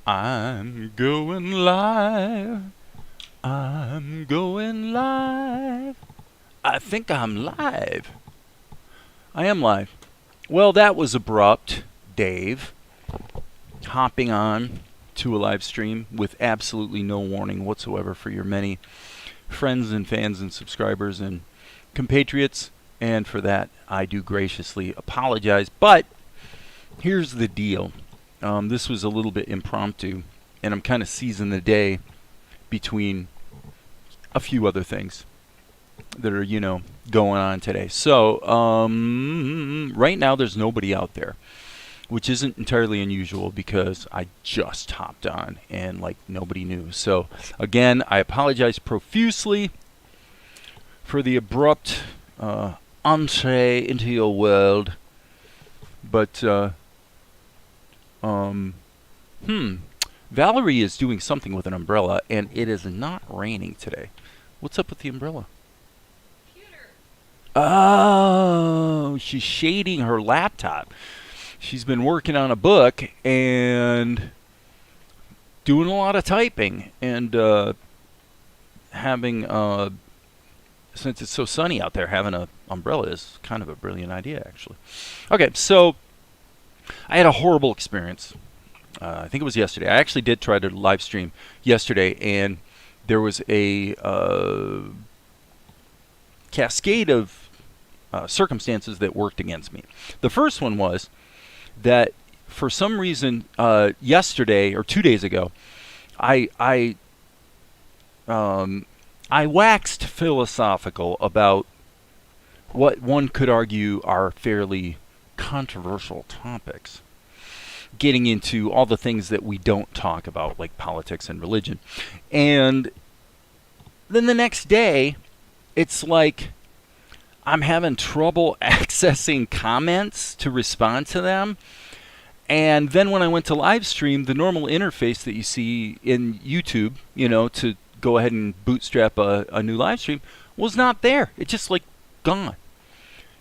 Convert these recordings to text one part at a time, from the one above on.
I'm going live. I'm going live. I think I'm live. I am live. Well, that was abrupt, Dave. Hopping on to a live stream with absolutely no warning whatsoever for your many friends and fans and subscribers and compatriots. And for that, I do graciously apologize. But here's the deal. This was a little bit impromptu, and I'm kind of seizing the day between a few other things that are, going on today. So, right now there's nobody out there, which isn't entirely unusual because I just hopped on and, nobody knew. So, again, I apologize profusely for the abrupt entree into your world. But, Valerie is doing something with an umbrella, and it is not raining today. What's up with the umbrella? Computer. Oh, she's shading her laptop. She's been working on a book and doing a lot of typing and having, since it's so sunny out there, having an umbrella is kind of a brilliant idea, actually. Okay, so I had a horrible experience. I think it was yesterday. I actually did try to live stream yesterday, and there was a cascade of circumstances that worked against me. The first one was that for some reason yesterday or 2 days ago, I waxed philosophical about what one could argue are fairly controversial topics, getting into all the things that we don't talk about, like politics and religion. And then the next day, it's like I'm having trouble accessing comments to respond to them. And then when I went to live stream, the normal interface that you see in YouTube, to go ahead and bootstrap a new live stream, was not there. It just gone.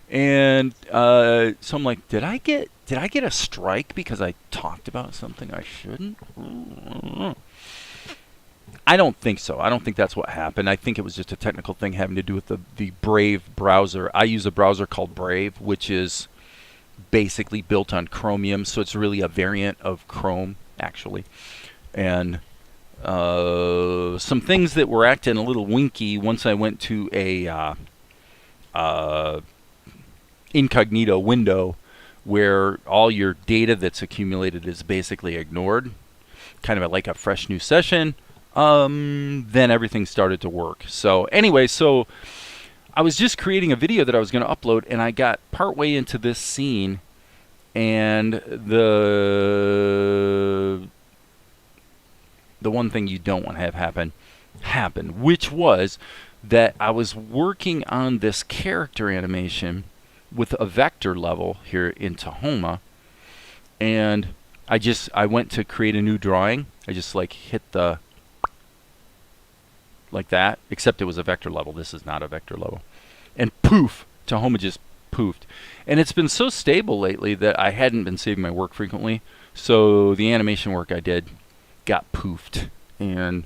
And so I'm like, did I get a strike because I talked about something I shouldn't? I don't think so. I don't think that's what happened. I think it was just a technical thing having to do with the Brave browser. I use a browser called Brave, which is basically built on Chromium, so it's really a variant of Chrome, actually. And some things that were acting a little winky once I went to a incognito window where all your data that's accumulated is basically ignored, kind of like a fresh new session, then everything started to work. So anyway, so I was just creating a video that I was going to upload, and I got partway into this scene, and the one thing you don't want to have happen happened, which was that I was working on this character animation with a vector level here in Tahoma, and I went to create a new drawing. I just hit the like that, except it was a vector level. This is not a vector level. And poof, Tahoma just poofed. And it's been so stable lately that I hadn't been saving my work frequently, so the animation work I did got poofed. And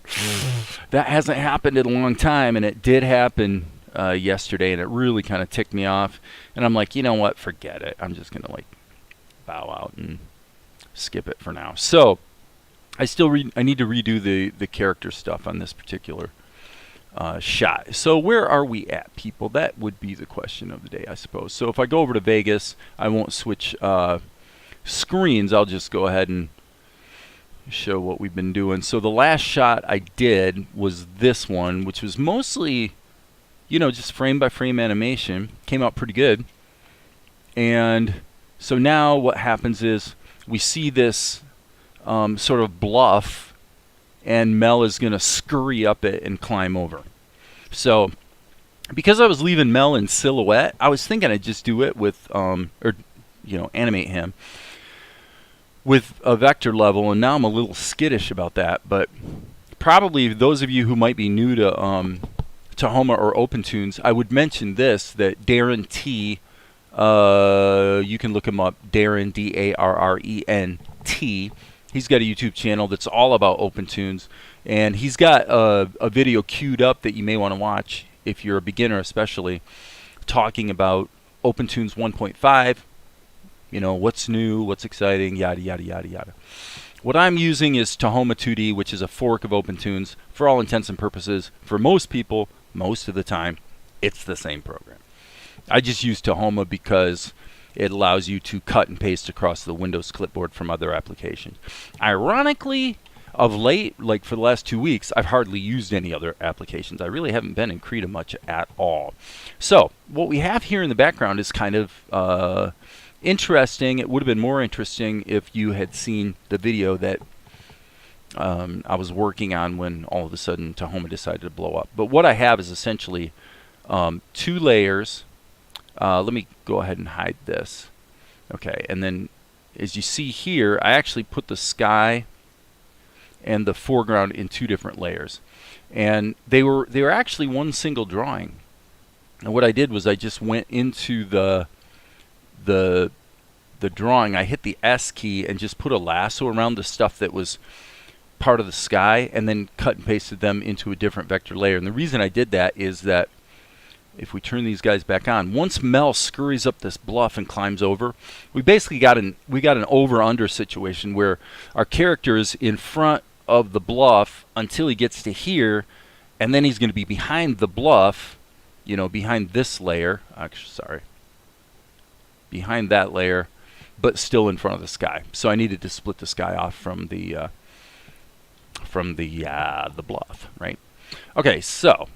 that hasn't happened in a long time, and it did happen yesterday, and it really kind of ticked me off. And I'm like, you know what, forget it. I'm just gonna bow out and skip it for now. So I need to redo the character stuff on this particular shot. So where are we at, people? That would be the question of the day, I suppose. So if I go over to Vegas, I won't switch screens. I'll just go ahead and show what we've been doing. So the last shot I did was this one, which was mostly just frame by frame animation. Came out pretty good. And so now what happens is we see this sort of bluff, and Mel is going to scurry up it and climb over. So because I was leaving Mel in silhouette, I was thinking I'd just do it with, animate him with a vector level, and now I'm a little skittish about that. But probably those of you who might be new to Tahoma or OpenToonz, I would mention this, that Darren T, you can look him up, Darren, D-A-R-R-E-N-T, He's got a YouTube channel that's all about OpenToonz, and he's got a video queued up that you may want to watch if you're a beginner, especially talking about OpenToonz 1.5. You know, what's new, what's exciting, yada yada yada yada. What I'm using is Tahoma2D, which is a fork of OpenToonz. For all intents and purposes, for most people, most of the time, it's the same program. I just use Tahoma because it allows you to cut and paste across the Windows clipboard from other applications. Ironically, of late, like for the last 2 weeks, I've hardly used any other applications. I really haven't been in Krita much at all. So what we have here in the background is kind of interesting. It would have been more interesting if you had seen the video that I was working on when all of a sudden Tahoma decided to blow up. But what I have is essentially 2 layers. Let me go ahead and hide this. Okay, and then as you see here, I actually put the sky and the foreground in 2 different layers, and they were actually one single drawing. And what I did was I just went into the drawing. I hit the S key and just put a lasso around the stuff that was part of the sky, and then cut and pasted them into a different vector layer. And the reason I did that is that if we turn these guys back on, once Mel scurries up this bluff and climbs over, we basically got an over-under situation where our character is in front of the bluff until he gets to here, and then he's going to be behind the bluff, you know, behind this layer. Actually, sorry, behind that layer, but still in front of the sky. So I needed to split the sky off from the bluff, right? Okay, so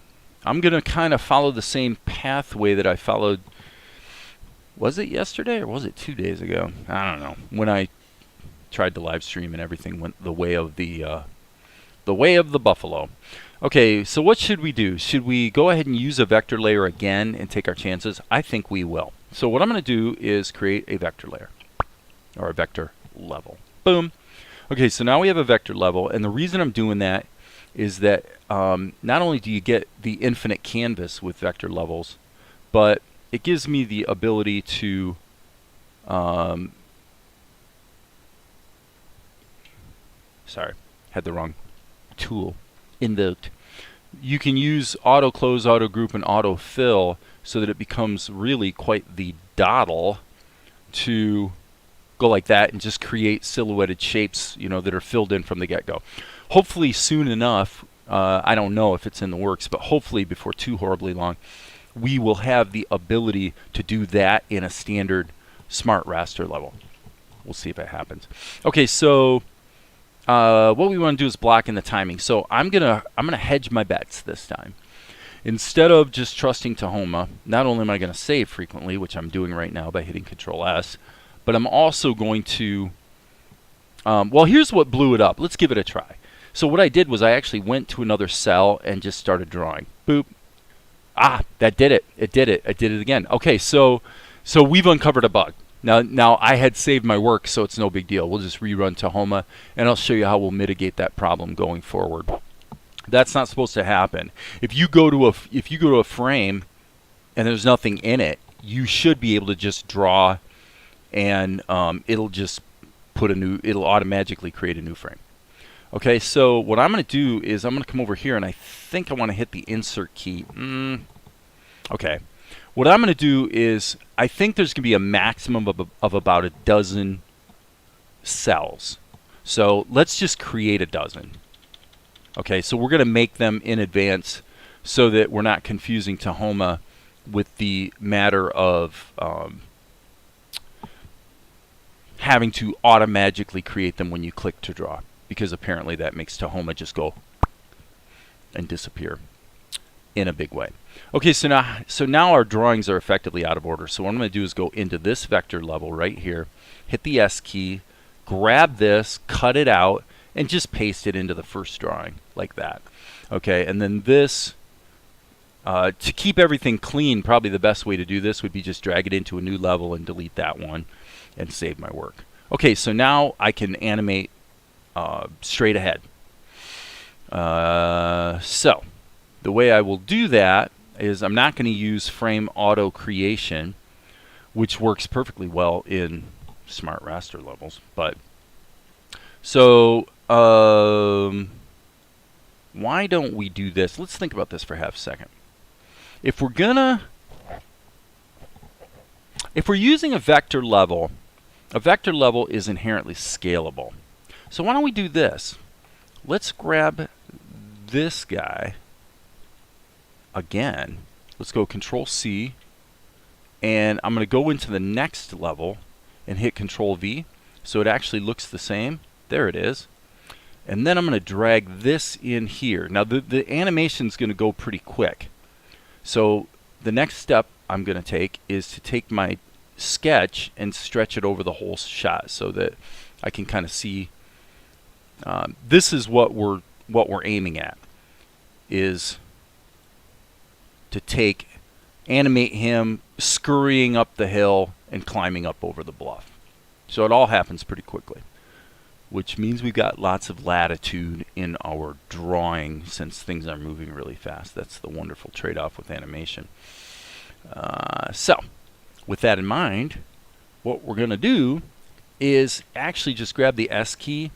I'm going to kind of follow the same pathway that I followed. Was it yesterday or was it 2 days ago? I don't know. When I tried to live stream and everything went the way of the buffalo. Okay, so what should we do? Should we go ahead and use a vector layer again and take our chances? I think we will. So what I'm going to do is create a vector layer, or a vector level. Boom. Okay, so now we have a vector level, and the reason I'm doing that is that not only do you get the infinite canvas with vector levels, but it gives me the ability to sorry, had the wrong tool invoked. You can use auto close, auto group, and auto fill so that it becomes really quite the doddle to go like that and just create silhouetted shapes, you know, that are filled in from the get-go. Hopefully soon enough, I don't know if it's in the works, but hopefully before too horribly long, we will have the ability to do that in a standard smart raster level. We'll see if it happens. Okay, so what we want to do is block in the timing. So I'm gonna hedge my bets this time. Instead of just trusting Tahoma, not only am I going to save frequently, which I'm doing right now by hitting Control S, but I'm also going to, well, here's what blew it up. Let's give it a try. So what I did was I actually went to another cell and just started drawing. Boop. Ah, that did it. It did it. I did it again. Okay, so we've uncovered a bug. Now I had saved my work, so it's no big deal. We'll just rerun Tahoma, and I'll show you how we'll mitigate that problem going forward. That's not supposed to happen. If you go to a frame and there's nothing in it, you should be able to just draw, and it'll just it'll automatically create a new frame. Okay, so what I'm going to do is I'm going to come over here, and I think I want to hit the insert key. Okay. What I'm going to do is I think there's going to be a maximum of about a dozen cells. So let's just create a dozen. Okay, so we're going to make them in advance so that we're not confusing Tahoma with the matter of having to automatically create them when you click to draw, because apparently that makes Tahoma just go and disappear in a big way. Okay, so now our drawings are effectively out of order. So what I'm going to do is go into this vector level right here, hit the S key, grab this, cut it out, and just paste it into the first drawing like that. Okay, and then this, to keep everything clean, probably the best way to do this would be just drag it into a new level and delete that one and save my work. Okay, so now I can animate straight ahead. So the way I will do that is I'm not going to use frame auto creation, which works perfectly well in smart raster levels, but So why don't we do this? Let's think about this for half a second. If we're using a vector level is inherently scalable. So why don't we do this? Let's grab this guy again. Let's go Control C, and I'm going to go into the next level and hit Control V so it actually looks the same. There it is. And then I'm going to drag this in here. Now the animation's going to go pretty quick. So the next step I'm going to take is to take my sketch and stretch it over the whole shot so that I can kind of see. This is what we're aiming at, is to animate him scurrying up the hill and climbing up over the bluff. So it all happens pretty quickly, which means we've got lots of latitude in our drawing since things are moving really fast. That's the wonderful trade-off with animation. So with that in mind, what we're going to do is actually just grab the S key,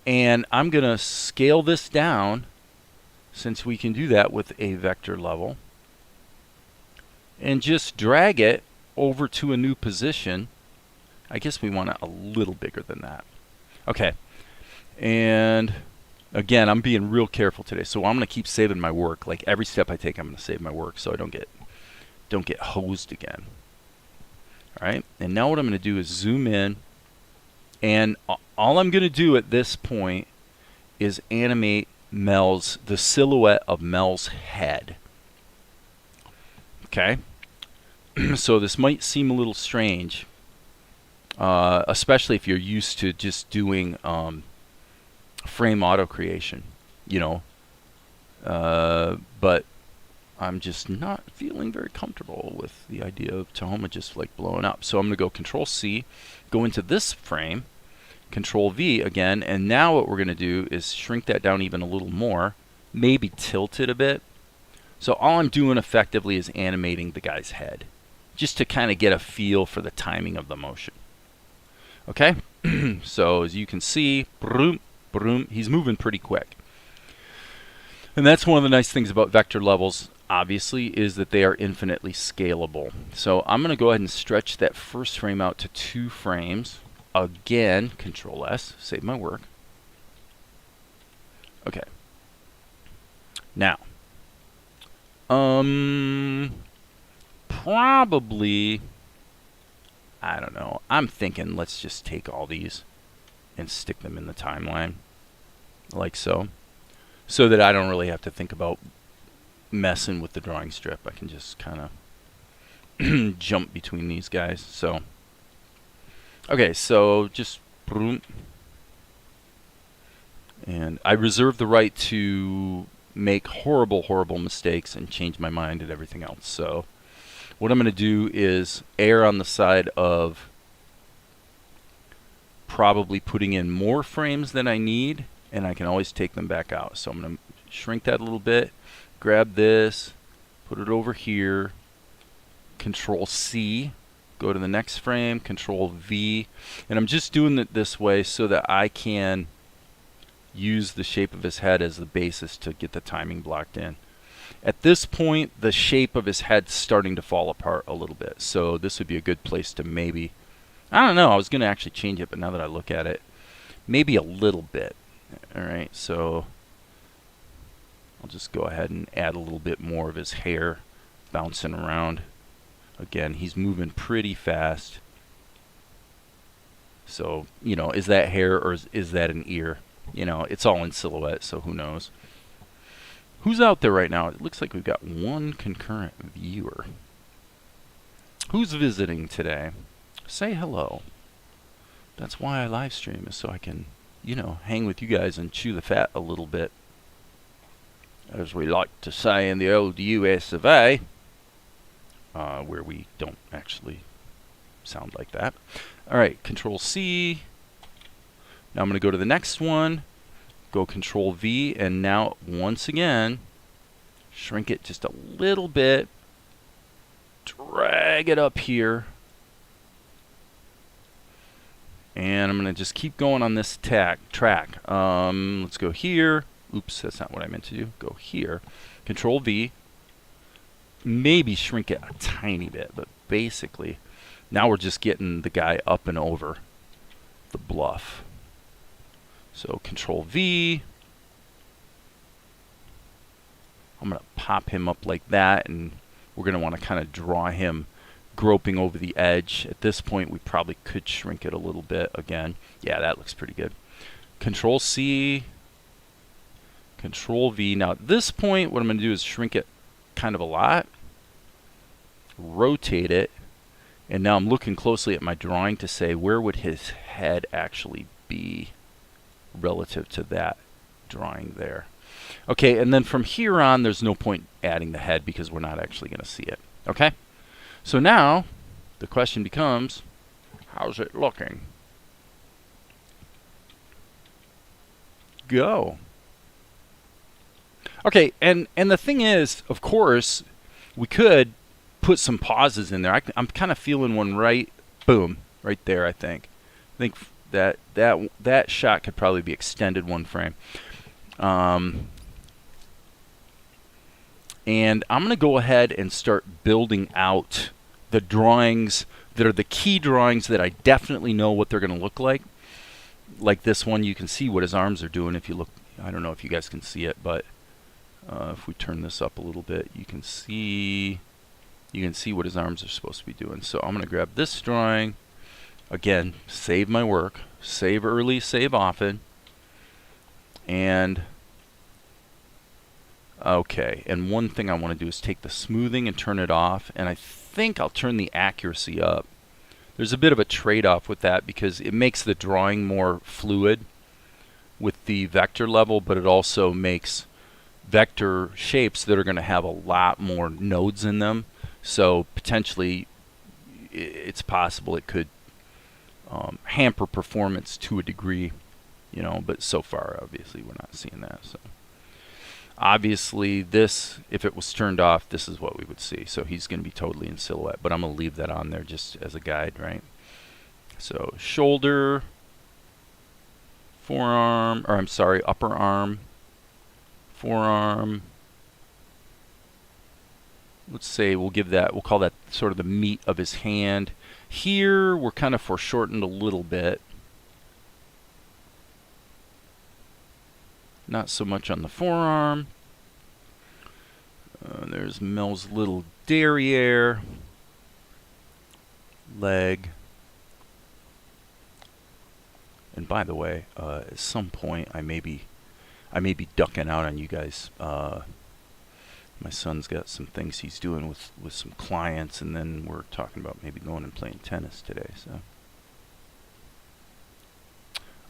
and I'm going to scale this down, since we can do that with a vector level, and just drag it over to a new position. I guess we want it a little bigger than that. Okay, and again, I'm being real careful today, so I'm going to keep saving my work. Like every step I take, I'm going to save my work so I don't get hosed again. All right, and now what I'm going to do is zoom in, and all I'm going to do at this point is animate the silhouette of Mel's head. Okay, so this might seem a little strange, especially if you're used to just doing frame auto creation, you know, but I'm just not feeling very comfortable with the idea of Tahoma just like blowing up. So I'm going to go Control C, go into this frame, Control V again, and now what we're going to do is shrink that down even a little more, maybe tilt it a bit. So all I'm doing effectively is animating the guy's head, just to kind of get a feel for the timing of the motion. Okay, so as you can see, broom, broom, he's moving pretty quick. And that's one of the nice things about vector levels, obviously, is that they are infinitely scalable. So I'm going to go ahead and stretch that first frame out to 2 frames. Again, Control S, save my work. Okay. Now, probably, I don't know, I'm thinking let's just take all these and stick them in the timeline, like so that I don't really have to think about messing with the drawing strip. I can just kind of jump between these guys. So okay, so just boom, and I reserve the right to make horrible mistakes and change my mind and everything else. So what I'm going to do is err on the side of probably putting in more frames than I need, and I can always take them back out. So I'm going to shrink that a little bit, grab this, put it over here, Control C, go to the next frame, Control V, and I'm just doing it this way so that I can use the shape of his head as the basis to get the timing blocked in. At this point, the shape of his head's starting to fall apart a little bit, so this would be a good place to maybe, I don't know, I was going to actually change it, but now that I look at it, maybe a little bit. Alright, so I'll just go ahead and add a little bit more of his hair bouncing around. Again, he's moving pretty fast. So, you know, is that hair or is that an ear? You know, it's all in silhouette, so who knows. Who's out there right now? It looks like we've got 1 concurrent viewer. Who's visiting today? Say hello. That's why I live stream, is so I can, you know, hang with you guys and chew the fat a little bit. As we like to say in the old US of A, where we don't actually sound like that. Alright, Control C. Now I'm going to go to the next one, go Control V, and now once again, shrink it just a little bit, drag it up here, And I'm going to just keep going on this track. Let's go here. Oops, that's not what I meant to do. Go here. Control V. Maybe shrink it a tiny bit, but basically, now we're just getting the guy up and over the bluff. So Control V. I'm going to pop him up like that, and we're going to want to kind of draw him groping over the edge. At this point, we probably could shrink it a little bit again. Yeah, that looks pretty good. Control C, Control V. Now at this point, what I'm going to do is shrink it kind of a lot, rotate it, and now I'm looking closely at my drawing to say where would his head actually be relative to that drawing there. Okay, and then from here on, there's no point adding the head because we're not actually going to see it. Okay? So now, the question becomes, how's it looking? Go. Okay, and the thing is, of course, we could put some pauses in there. I'm kind of feeling one right, boom, right there, I think. I think that shot could probably be extended one frame. And I'm going to go ahead and start building out the drawings that are the key drawings that I definitely know what they're going to look like. Like this one, you can see what his arms are doing if you look. I don't know if you guys can see it, but if we turn this up a little bit, you can see what his arms are supposed to be doing. So I'm going to grab this drawing. Again, save my work. Save early, save often. And okay, and one thing I want to do is take the smoothing and turn it off, and I think I'll turn the accuracy up. There's a bit of a trade-off with that because it makes the drawing more fluid with the vector level, but it also makes vector shapes that are going to have a lot more nodes in them. So potentially it's possible it could hamper performance to a degree, you know, but so far obviously we're not seeing that. So obviously this, if it was turned off, this is what we would see. So he's going to be totally in silhouette, but I'm going to leave that on there just as a guide, right? So shoulder, forearm, or I'm sorry, upper arm, forearm. Let's say we'll call that sort of the meat of his hand. Here we're kind of foreshortened a little bit. Not so much on the forearm. There's Mel's little derriere. Leg. And by the way, at some point I may be ducking out on you guys. My son's got some things he's doing with some clients, and then we're talking about maybe going and playing tennis today. So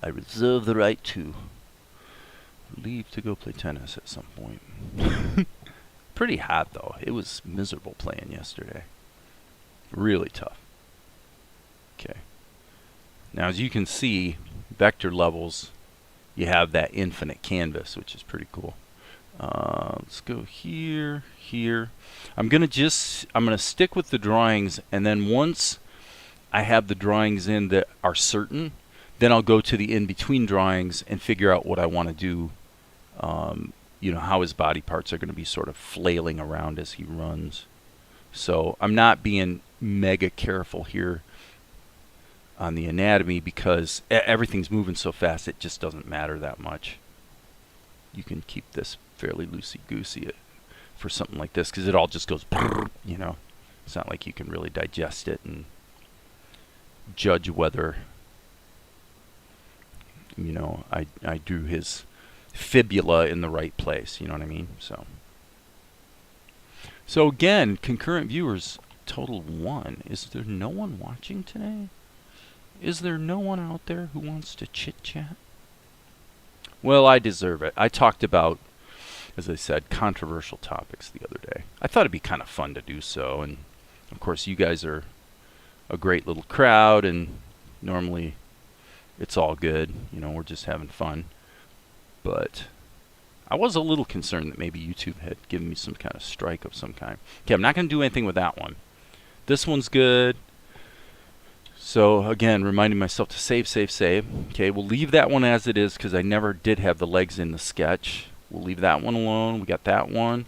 I reserve the right to leave to go play tennis at some point. Pretty hot though. It was miserable playing yesterday. Really tough. Okay. Now as you can see, vector levels, you have that infinite canvas, which is pretty cool. Let's go here, here. I'm gonna stick with the drawings, and then once I have the drawings in that are certain, then I'll go to the in-between drawings and figure out what I want to do. You know, how his body parts are going to be sort of flailing around as he runs. So I'm not being mega careful here on the anatomy because everything's moving so fast it just doesn't matter that much. You can keep this fairly loosey-goosey for something like this because it all just goes, you know. It's not like you can really digest it and judge whether, you know, I drew his fibula in the right place, you know what I mean? So again, concurrent viewers total 1. Is there no one watching today? Is there no one out there who wants to chit-chat? Well, I deserve it. I talked about, as I said, controversial topics the other day. I thought it'd be kind of fun to do so, and of course you guys are a great little crowd, and normally it's all good, you know, we're just having fun. But I was a little concerned that maybe YouTube had given me some kind of strike of some kind. Okay, I'm not going to do anything with that one. This one's good. So again, reminding myself to save, save, save. Okay, we'll leave that one as it is because I never did have the legs in the sketch. We'll leave that one alone. We got that one.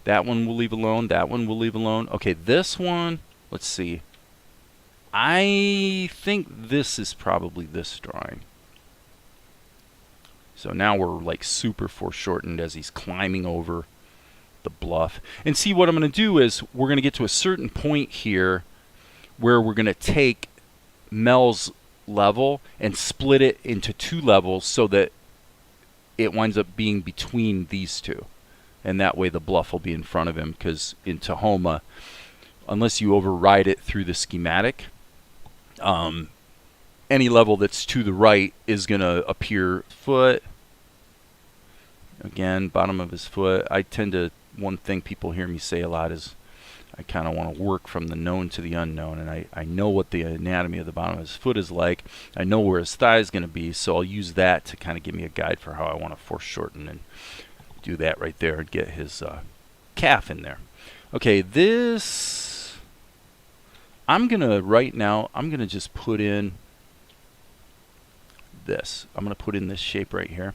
That one we'll leave alone. That one we'll leave alone. Okay, this one, let's see. I think this is probably this drawing. So now we're like super foreshortened as he's climbing over the bluff. And see, what I'm going to do is we're going to get to a certain point here where we're going to take Mel's level and split it into 2 levels so that it winds up being between these two. And that way the bluff will be in front of him, because in Tahoma, unless you override it through the schematic, any level that's to the right is going to appear foot. Again, bottom of his foot. One thing people hear me say a lot is I kind of want to work from the known to the unknown, and I know what the anatomy of the bottom of his foot is like. I know where his thigh is going to be, so I'll use that to kind of give me a guide for how I want to foreshorten and do that right there and get his calf in there. Okay, this, I'm going to just put in this. I'm going to put in this shape right here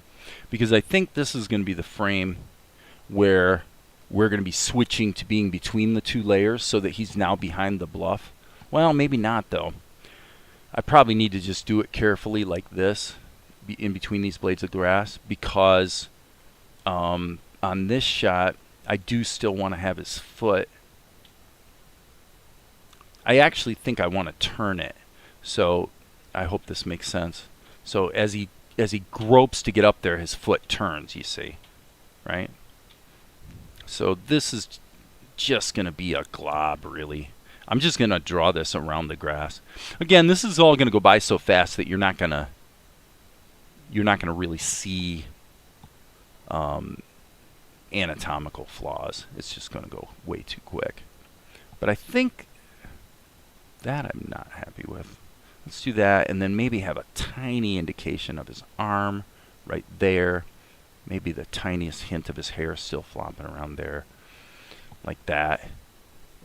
because I think this is going to be the frame where we're going to be switching to being between the 2 layers so that he's now behind the bluff. Well, maybe not though. I probably need to just do it carefully like this in between these blades of grass, because on this shot I do still want to have his foot. I actually think I want to turn it, so I hope this makes sense. So as he gropes to get up there, his foot turns, you see, right? So this is just going to be a glob, really. I'm just going to draw this around the grass. Again, this is all going to go by so fast that you're not going to really see anatomical flaws. It's just going to go way too quick. But I think that I'm not happy with. Let's do that, and then maybe have a tiny indication of his arm right there. Maybe the tiniest hint of his hair still flopping around there, like that.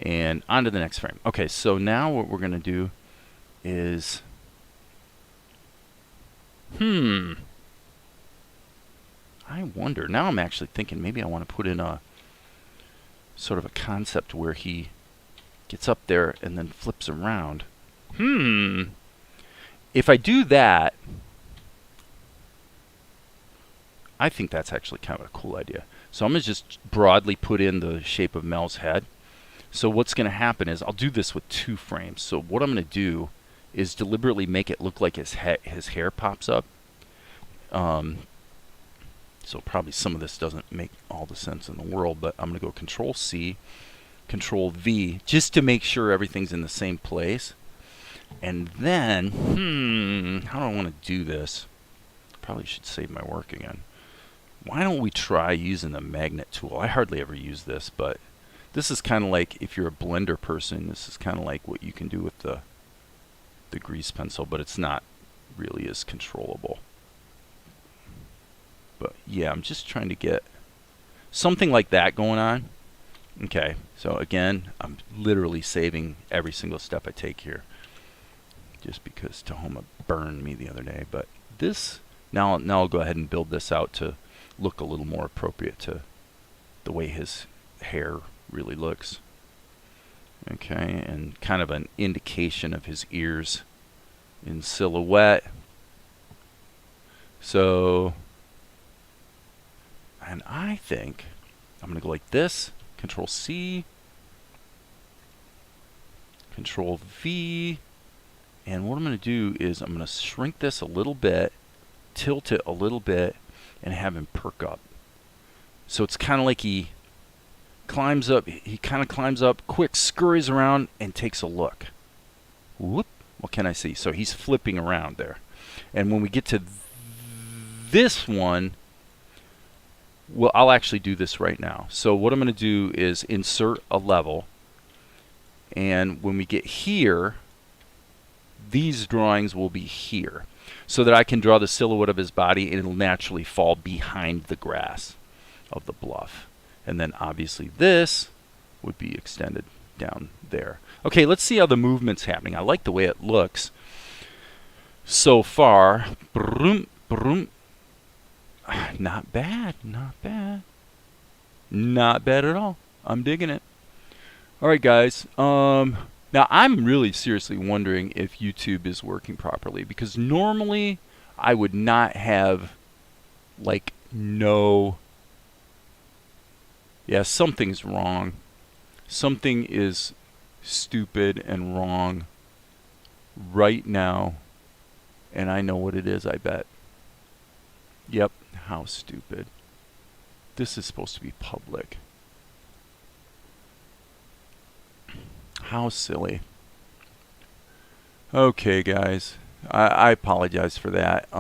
And on to the next frame. Okay, so now what we're going to do is, I wonder. Now I'm actually thinking maybe I want to put in a sort of a concept where he gets up there and then flips around. If I do that, I think that's actually kind of a cool idea. So I'm going to just broadly put in the shape of Mel's head. So what's going to happen is I'll do this with 2 frames. So what I'm going to do is deliberately make it look like his hair pops up. So probably some of this doesn't make all the sense in the world, but I'm going to go Control C, Control V, just to make sure everything's in the same place. And then, how do I want to do this? Probably should save my work again. Why don't we try using the magnet tool? I hardly ever use this, but this is kind of like, if you're a Blender person, this is kind of like what you can do with the grease pencil, but it's not really as controllable. But yeah, I'm just trying to get something like that going on. Okay, so again, I'm literally saving every single step I take here, just because Tahoma burned me the other day. But this, now I'll go ahead and build this out to look a little more appropriate to the way his hair really looks. Okay, and kind of an indication of his ears in silhouette. So, and I think I'm going to go like this, Control C, Control V, and what I'm going to do is I'm going to shrink this a little bit, tilt it a little bit, and have him perk up. So it's kind of like he climbs up, quick scurries around and takes a look. Whoop, what can I see? So he's flipping around there. And when we get to this one, well, I'll actually do this right now. So what I'm going to do is insert a level, and when we get here, these drawings will be here, so that I can draw the silhouette of his body and it'll naturally fall behind the grass of the bluff. And then obviously this would be extended down there. Okay, let's see how the movement's happening. I like the way it looks so far. Broom, broom. Not bad, not bad. Not bad at all. I'm digging it. Alright guys, now I'm really seriously wondering if YouTube is working properly, because normally I would not have, like, no... Yeah, something's wrong. Something is stupid and wrong right now, and I know what it is, I bet. Yep, how stupid. This is supposed to be public. How silly. Okay, guys. I apologize for that.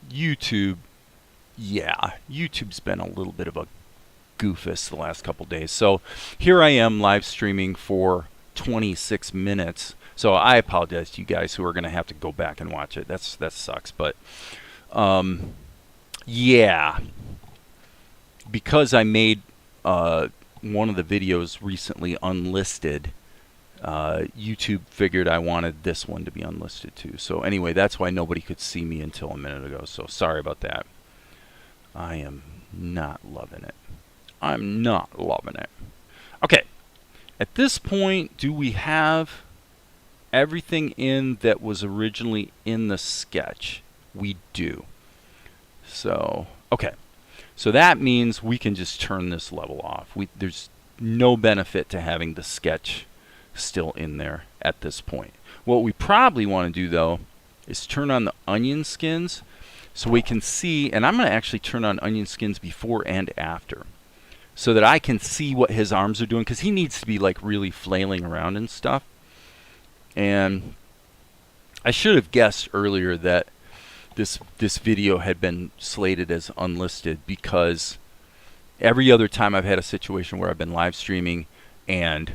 YouTube, yeah, YouTube's been a little bit of a goofus the last couple days. So here I am live streaming for 26 minutes. So I apologize to you guys who are going to have to go back and watch it. That sucks. But yeah, because I made one of the videos recently unlisted, YouTube figured I wanted this one to be unlisted too. So anyway, that's why nobody could see me until a minute ago. So sorry about that. I am not loving it. I'm not loving it. Okay. At this point, do we have everything in that was originally in the sketch? We do. So, okay. So that means we can just turn this level off. There's no benefit to having the sketch still in there at this point. What we probably want to do, though, is turn on the onion skins so we can see, and I'm going to actually turn on onion skins before and after so that I can see what his arms are doing, because he needs to be like really flailing around and stuff. And I should have guessed earlier that this video had been slated as unlisted, because every other time I've had a situation where I've been live streaming and,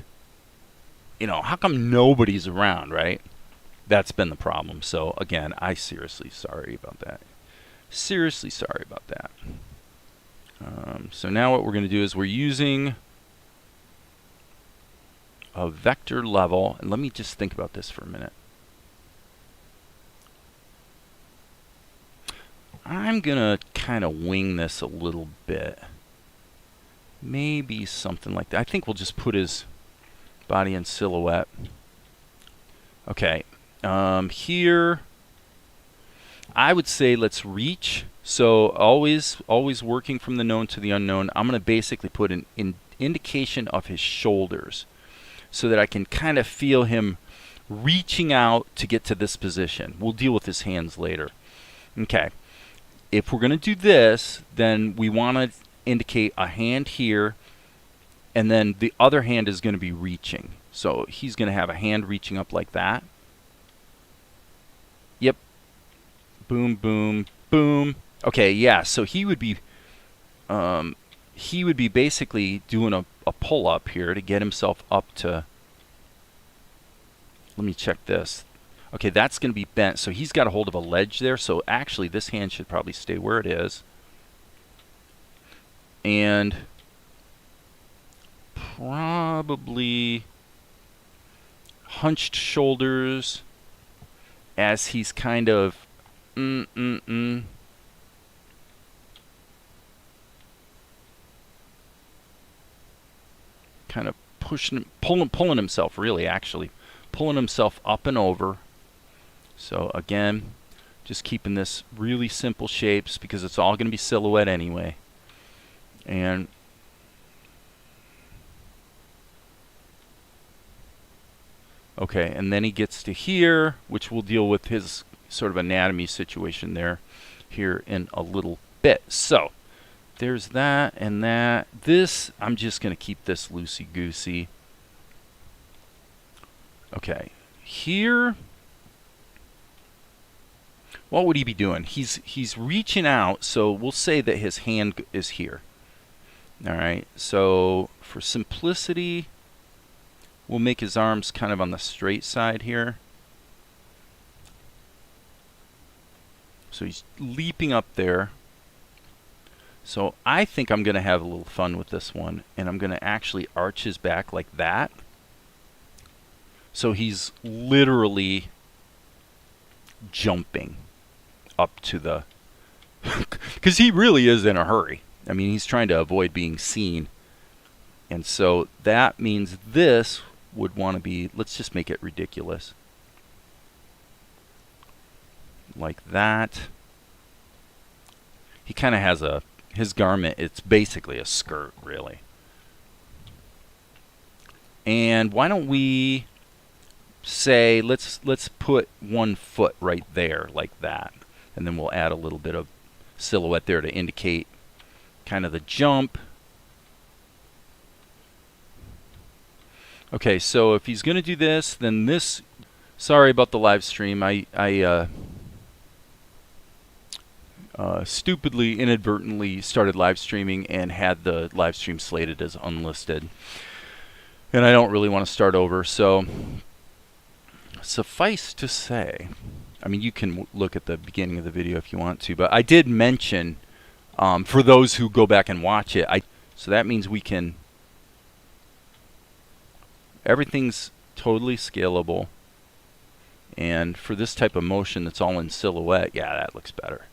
you know, how come nobody's around, right? That's been the problem. So again, I seriously sorry about that. Seriously sorry about that. So now what we're going to do is we're using a vector level, and let me just think about this for a minute. I'm going to kind of wing this a little bit. Maybe something like that. I think we'll just put his body in silhouette. Okay. Here, I would say let's reach. So always working from the known to the unknown. I'm going to basically put an indication of his shoulders so that I can kind of feel him reaching out to get to this position. We'll deal with his hands later. Okay. If we're going to do this, then we want to indicate a hand here, and then the other hand is going to be reaching. So he's going to have a hand reaching up like that. Yep. Boom, boom, boom. Okay, yeah, so he would be basically doing a pull-up here to get himself up to... Let me check this. Okay, that's going to be bent, so he's got a hold of a ledge there, so actually this hand should probably stay where it is. And probably hunched shoulders as he's kind of kind of pushing, pulling himself, really, actually pulling himself up and over. So again, just keeping this really simple shapes because it's all going to be silhouette anyway. And okay, and then he gets to here, which we'll deal with his sort of anatomy situation there here in a little bit. So there's that and that. This, I'm just going to keep this loosey-goosey. Okay, here, what would he be doing? He's reaching out, so we'll say that his hand is here. All right, so for simplicity, we'll make his arms kind of on the straight side here. So he's leaping up there. So I think I'm going to have a little fun with this one, and I'm going to actually arch his back like that. So he's literally jumping up to the... because he really is in a hurry. I mean, he's trying to avoid being seen. And so that means this would want to be... let's just make it ridiculous. Like that. He kind of has a... his garment, it's basically a skirt, really. And why don't we say, let's put 1 foot right there, like that. And then we'll add a little bit of silhouette there to indicate kind of the jump. Okay, so if he's going to do this, then this... sorry about the live stream. I stupidly, inadvertently started live streaming and had the live stream slated as unlisted. And I don't really want to start over, so suffice to say, I mean, you can look at the beginning of the video if you want to, but I did mention, for those who go back and watch it, so that means we can, everything's totally scalable, and for this type of motion that's all in silhouette, yeah, that looks better.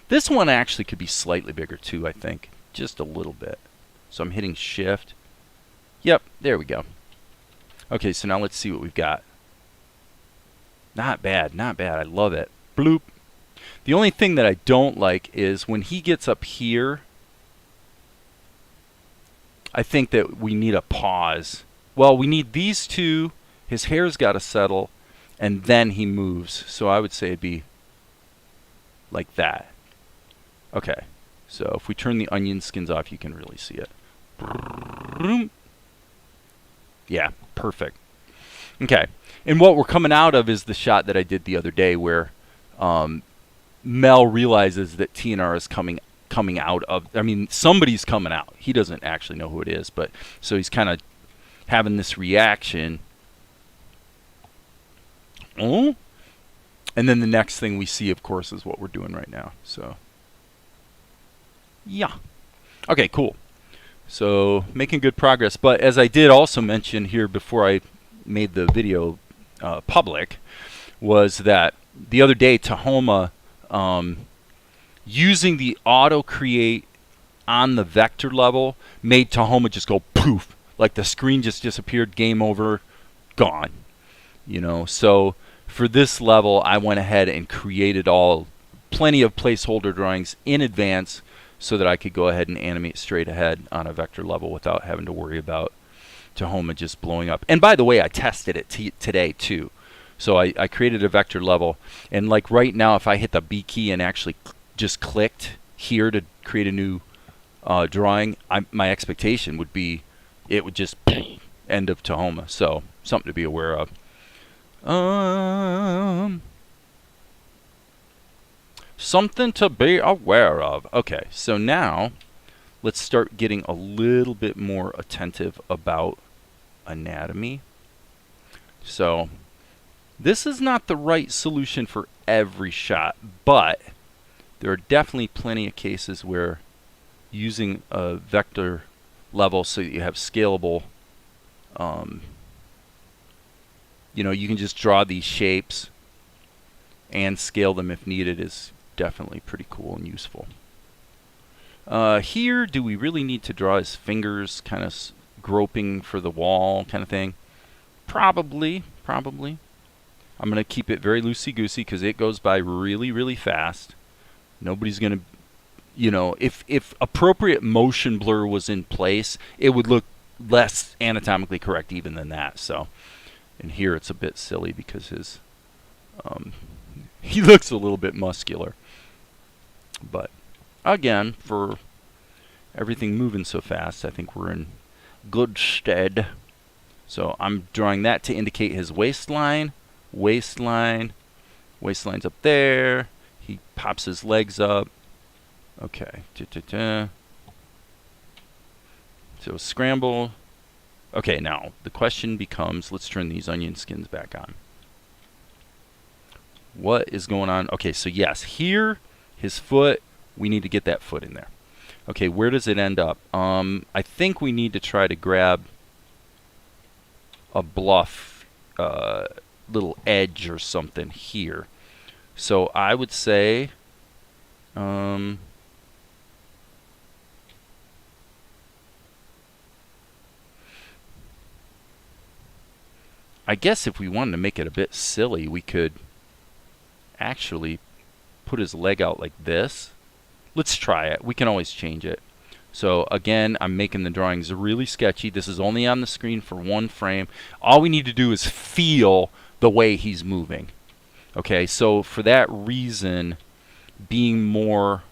This one actually could be slightly bigger too, I think. Just a little bit. So I'm hitting shift. Yep, there we go. Okay, so now let's see what we've got. Not bad, not bad. I love it. Bloop. The only thing that I don't like is when he gets up here, I think that we need a pause. Well, we need these two. His hair's got to settle, and then he moves. So I would say it'd be like that. Okay, so if we turn the onion skins off, you can really see it. Yeah, perfect. Okay, and what we're coming out of is the shot that I did the other day where Mel realizes that TNR is coming out of... I mean, somebody's coming out. He doesn't actually know who it is, but so he's kind of having this reaction. Oh? And then the next thing we see, of course, is what we're doing right now. So... yeah. Okay, cool. So making good progress. But as I did also mention here before I made the video public, was that the other day Tahoma, using the auto create on the vector level, made Tahoma just go poof. Like the screen just disappeared, game over, gone. You know, so for this level I went ahead and created plenty of placeholder drawings in advance, so that I could go ahead and animate straight ahead on a vector level without having to worry about Tahoma just blowing up. And by the way, I tested it today too. So I created a vector level, and like right now, if I hit the B key and actually just clicked here to create a new drawing, my expectation would be it would just end of Tahoma. So something to be aware of. Something to be aware of. Okay, so now let's start getting a little bit more attentive about anatomy. So this is not the right solution for every shot, but there are definitely plenty of cases where using a vector level so that you have scalable, you know, you can just draw these shapes and scale them if needed is definitely pretty cool and useful. Here, do we really need to draw his fingers kind of groping for the wall kind of thing? Probably. I'm going to keep it very loosey-goosey because it goes by really, really fast. Nobody's going to, you know, if appropriate motion blur was in place, it would look less anatomically correct even than that. So, and here it's a bit silly because his, he looks a little bit muscular. But again, for everything moving so fast, I think we're in good stead. So I'm drawing that to indicate his waistline. Waistline's up there. He pops his legs up. Okay. So scramble. Okay, now the question becomes, let's turn these onion skins back on. What is going on? Okay, so yes, here, his foot, we need to get that foot in there. Okay, where does it end up? I think we need to try to grab a bluff little edge or something here. So I would say I guess if we wanted to make it a bit silly, we could actually put his leg out like this. Let's try it. We can always change it. So again, I'm making the drawings really sketchy. This is only on the screen for 1 frame. All we need to do is feel the way he's moving. Okay, so for that reason, being more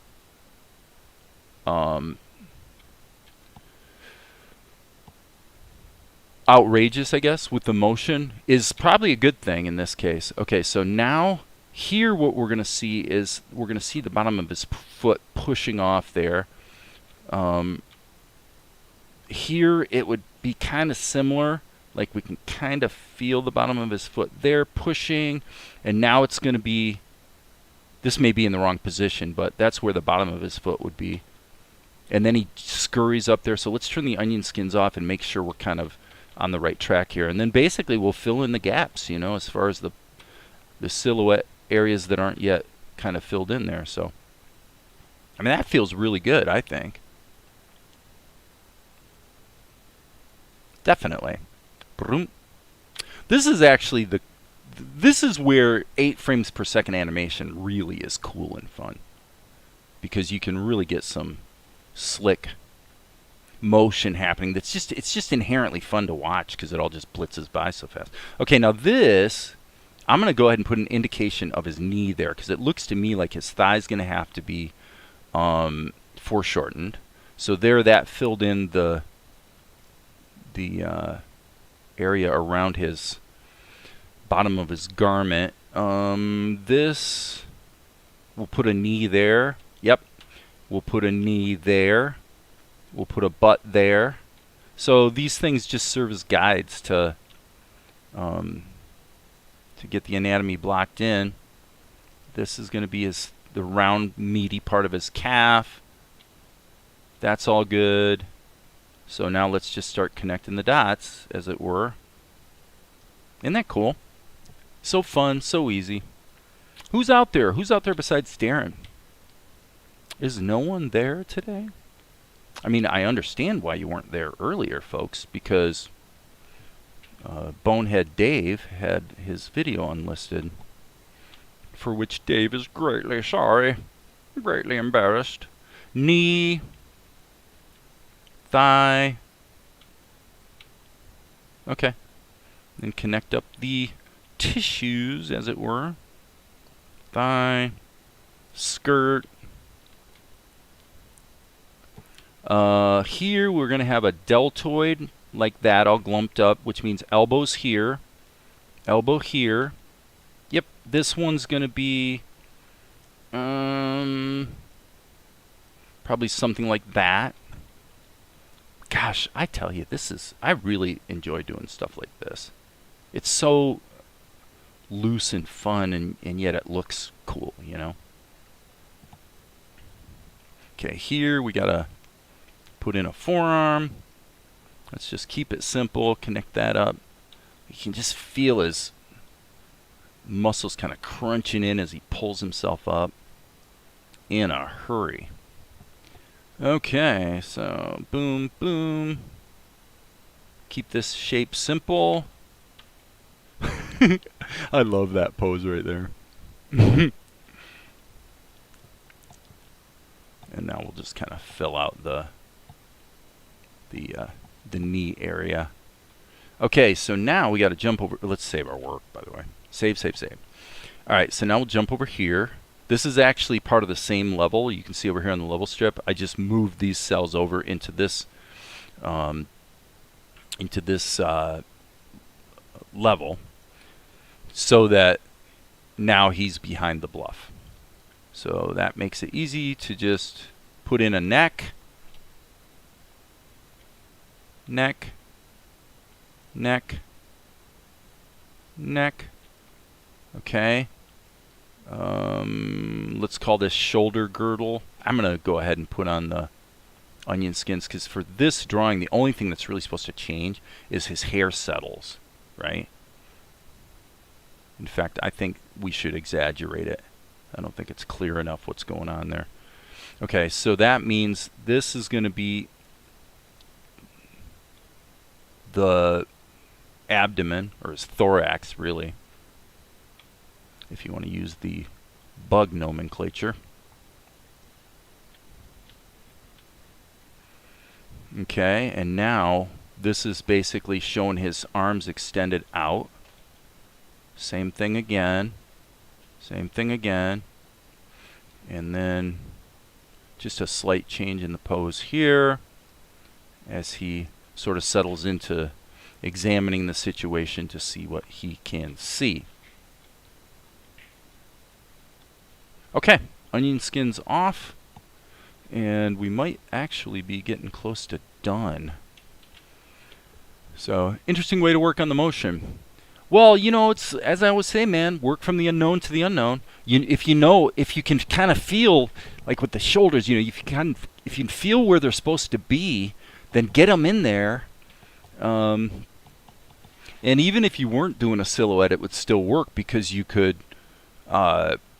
outrageous, I guess, with the motion is probably a good thing in this case. Okay, so now here what we're going to see is we're going to see the bottom of his foot pushing off there. Here it would be kind of similar, like we can kind of feel the bottom of his foot there pushing, and now it's going to be, this may be in the wrong position, but that's where the bottom of his foot would be. And then he scurries up there. So let's turn the onion skins off and make sure we're kind of on the right track here. And then basically we'll fill in the gaps, you know, as far as the silhouette areas that aren't yet kind of filled in there. So, I mean, that feels really good, I think. Definitely. This is actually this is where 8 frames per second animation really is cool and fun, because you can really get some slick motion happening. It's just inherently fun to watch because it all just blitzes by so fast. Okay, now this, I'm going to go ahead and put an indication of his knee there, because it looks to me like his thigh's going to have to be foreshortened. So there, that filled in the area around his bottom of his garment. This, we'll put a knee there. Yep, we'll put a knee there. We'll put a butt there. So these things just serve as guides to get the anatomy blocked in. This is going to be the round, meaty part of his calf. That's all good. So now let's just start connecting the dots, as it were. Isn't that cool? So fun, so easy. Who's out there? Who's out there besides Darren? Is no one there today? I mean, I understand why you weren't there earlier, folks, because Bonehead Dave had his video unlisted, for which Dave is greatly sorry, greatly embarrassed. Knee, thigh. Okay. Then connect up the tissues, as it were. Thigh, skirt. Here we're going to have a deltoid like that, all glumped up, which means elbows here, elbow here. Yep, this one's going to be probably something like that. Gosh, I tell you, I really enjoy doing stuff like this. It's so loose and fun, and yet it looks cool, you know? Okay, here we got to put in a forearm. Let's just keep it simple, connect that up. You can just feel his muscles kind of crunching in as he pulls himself up in a hurry. Okay, so boom, boom. Keep this shape simple. I love that pose right there. And now we'll just kind of fill out the knee area. Okay, so now we got to jump over. Let's save our work, by the way. Save, save, save. All right, so now we'll jump over here. This is actually part of the same level. You can see over here on the level strip, I just moved these cells over into this level, so that now he's behind the bluff. So that makes it easy to just put in a neck, neck, neck, neck. Okay. Let's call this shoulder girdle. I'm going to go ahead and put on the onion skins, because for this drawing, the only thing that's really supposed to change is his hair settles, right? In fact, I think we should exaggerate it. I don't think it's clear enough what's going on there. Okay, so that means this is going to be the abdomen, or his thorax, really, if you want to use the bug nomenclature. Okay, and now this is basically showing his arms extended out. Same thing again. Same thing again. And then just a slight change in the pose here as he sort of settles into examining the situation to see what he can see. Okay, onion skins off. And we might actually be getting close to done. So, interesting way to work on the motion. Well, you know, it's, as I always say, man, work from the unknown to the unknown. If you can kind of feel, like with the shoulders, you know, if you can feel where they're supposed to be, then get them in there. And even if you weren't doing a silhouette, it would still work, because you could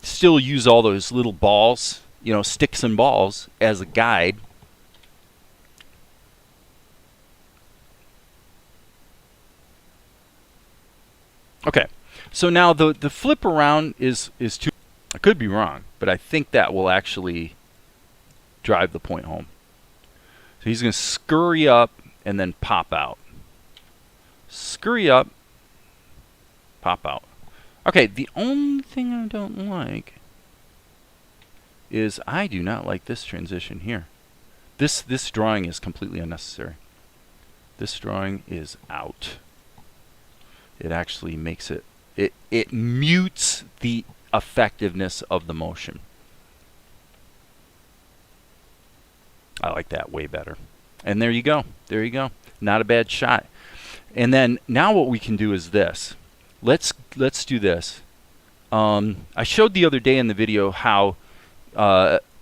still use all those little balls, you know, sticks and balls, as a guide. Okay, so now the flip around is too, I could be wrong, but I think that will actually drive the point home. So he's going to scurry up and then pop out. Scurry up, pop out. Okay, the only thing I don't like is I do not like this transition here. This drawing is completely unnecessary. This drawing is out. It actually makes it mutes the effectiveness of the motion. I like that way better. And there you go. There you go. Not a bad shot. And then now what we can do is this. Let's do this. I showed the other day in the video how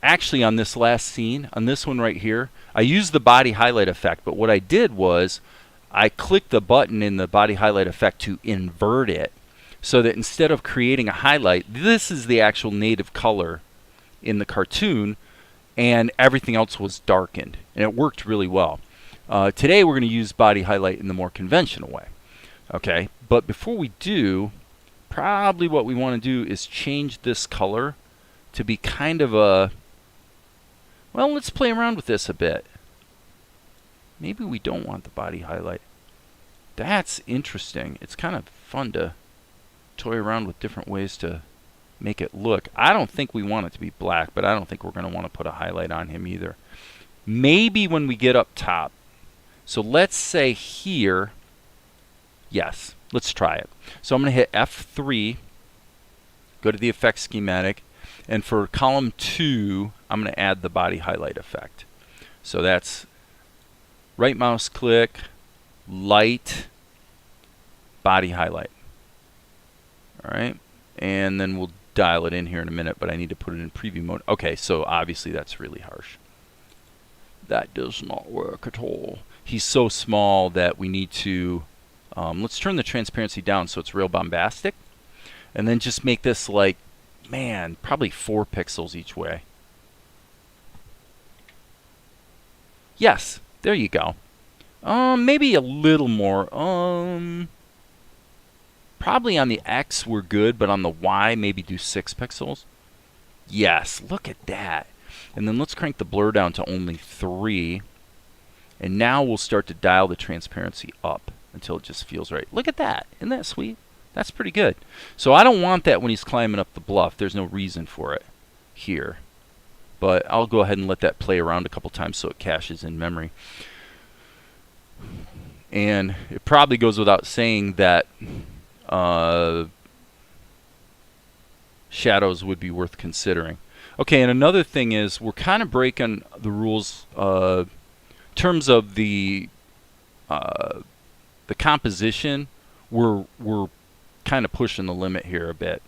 actually on this last scene, on this one right here, I used the body highlight effect, but what I did was I clicked the button in the body highlight effect to invert it, so that instead of creating a highlight, this is the actual native color in the cartoon, and everything else was darkened, and it worked really well. Today we're going to use body highlight in the more conventional way. Okay, but before we do, probably what we want to do is change this color to be kind of a, well, let's play around with this a bit. Maybe we don't want the body highlight. That's interesting. It's kind of fun to toy around with different ways to make it look. I don't think we want it to be black, but I don't think we're going to want to put a highlight on him either. Maybe when we get up top. So let's say here, yes, let's try it. So I'm going to hit F3, go to the effects schematic, and for column 2, I'm going to add the body highlight effect. So that's right mouse click, light, body highlight. All right, and then we'll dial it in here in a minute, but I need to put it in preview mode. Okay, so obviously that's really harsh. That does not work at all. He's so small that we need to, let's turn the transparency down so it's real bombastic, and then just make this like, man, probably 4 pixels each way. Yes, there you go. Maybe a little more. Probably on the X we're good, but on the Y maybe do 6 pixels. Yes, look at that. And then let's crank the blur down to only 3. And now we'll start to dial the transparency up until it just feels right. Look at that. Isn't that sweet? That's pretty good. So I don't want that when he's climbing up the bluff. There's no reason for it here. But I'll go ahead and let that play around a couple times so it caches in memory. And it probably goes without saying that shadows would be worth considering. Okay, and another thing is we're kind of breaking the rules in terms of the composition. We're kind of pushing the limit here a bit.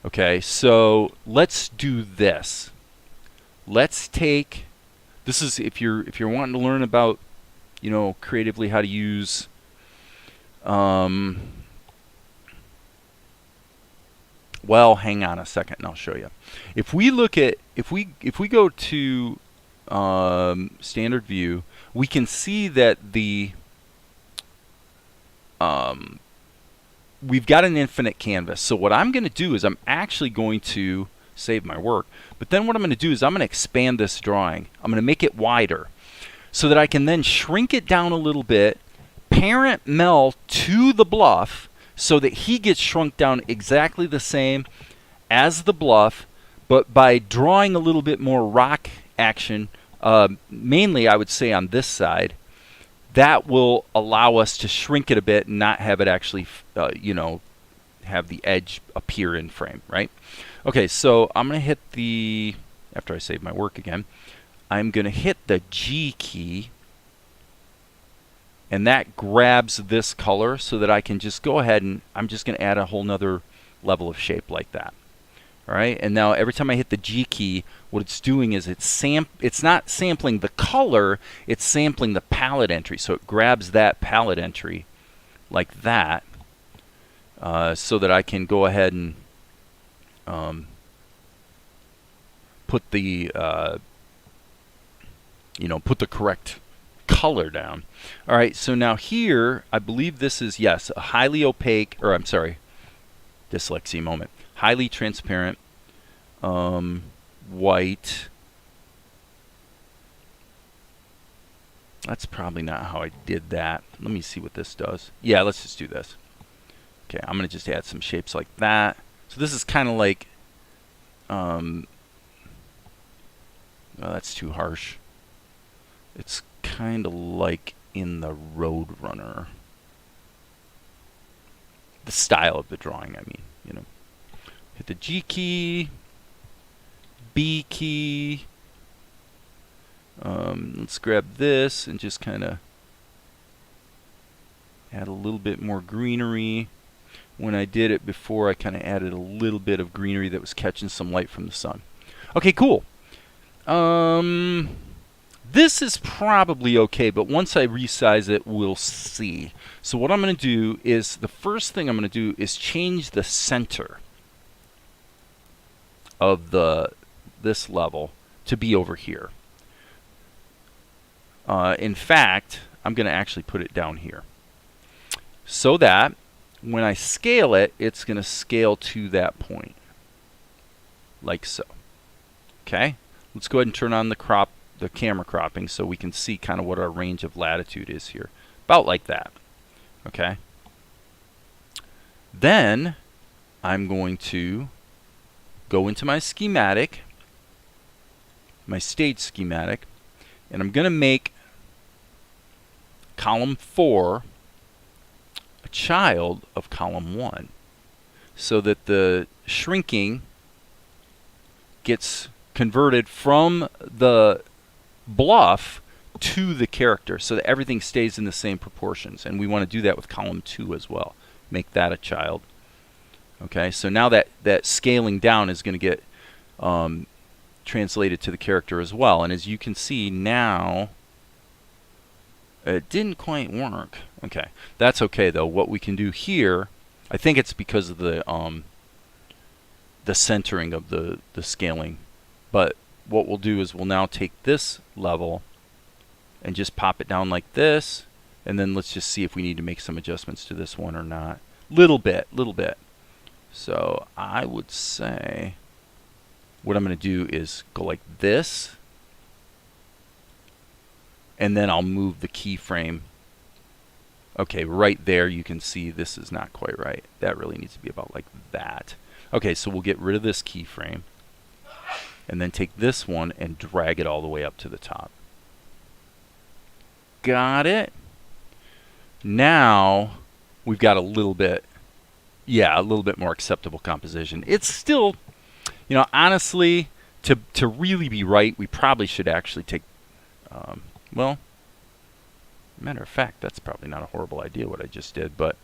Okay, so let's do this. Let's take This is if you're wanting to learn about, you know, creatively how to use well, hang on a second and I'll show you. If we look at, if we go to standard view, we can see that the we've got an infinite canvas. So what I'm going to do is I'm actually going to save my work, but then what I'm going to do is I'm going to expand this drawing. I'm going to make it wider so that I can then shrink it down a little bit, parent Mel to the bluff so that he gets shrunk down exactly the same as the bluff, but by drawing a little bit more rock action, mainly I would say on this side, that will allow us to shrink it a bit and not have it actually, you know, have the edge appear in frame, right? Okay, so I'm going to hit the, after I save my work again, I'm going to hit the G key, and that grabs this color so that I can just go ahead and I'm just going to add a whole nother level of shape like that. All right, and now every time I hit the G key, what it's doing is it's not sampling the color, it's sampling the palette entry. So it grabs that palette entry like that, so that I can go ahead and put the you know, put the correct color down. All right, so now here, I believe this is, yes, a highly opaque, or I'm sorry, dyslexia moment. Highly transparent, white. That's probably not how I did that. Let me see what this does. Yeah, let's just do this. Okay, I'm going to just add some shapes like that. So this is kind of like, well, that's too harsh. It's kind of like in the Roadrunner. The style of the drawing, I mean, you know. Hit the G key, B key. Let's grab this and just kind of add a little bit more greenery. When I did it before, I kind of added a little bit of greenery that was catching some light from the sun. Okay, cool. This is probably okay, but once I resize it, we'll see. So what I'm going to do is, the first thing I'm going to do is change the center of this level to be over here. In fact, I'm going to actually put it down here, so that when I scale it, it's going to scale to that point, like so. Okay, let's go ahead and turn on the camera cropping so we can see kind of what our range of latitude is here, about like that. Okay, then I'm going to go into my schematic, my stage schematic, and I'm going to make column 4 a child of column 1, so that the shrinking gets converted from the bluff to the character, so that everything stays in the same proportions. And we want to do that with column 2 as well. Make that a child. Okay, so now that scaling down is going to get translated to the character as well. And as you can see now, it didn't quite work. Okay, that's okay though. What we can do here, I think it's because of the centering of the scaling. But what we'll do is we'll now take this level and just pop it down like this, and then let's just see if we need to make some adjustments to this one or not. Little bit. So I would say what I'm going to do is go like this, and then I'll move the keyframe. Okay, right there you can see this is not quite right. That really needs to be about like that. Okay, so we'll get rid of this keyframe, and then take this one and drag it all the way up to the top. Got it? Now we've got a little bit, yeah, a little bit more acceptable composition. It's still, you know, honestly, to really be right, we probably should actually take, well, matter of fact, that's probably not a horrible idea what I just did, but,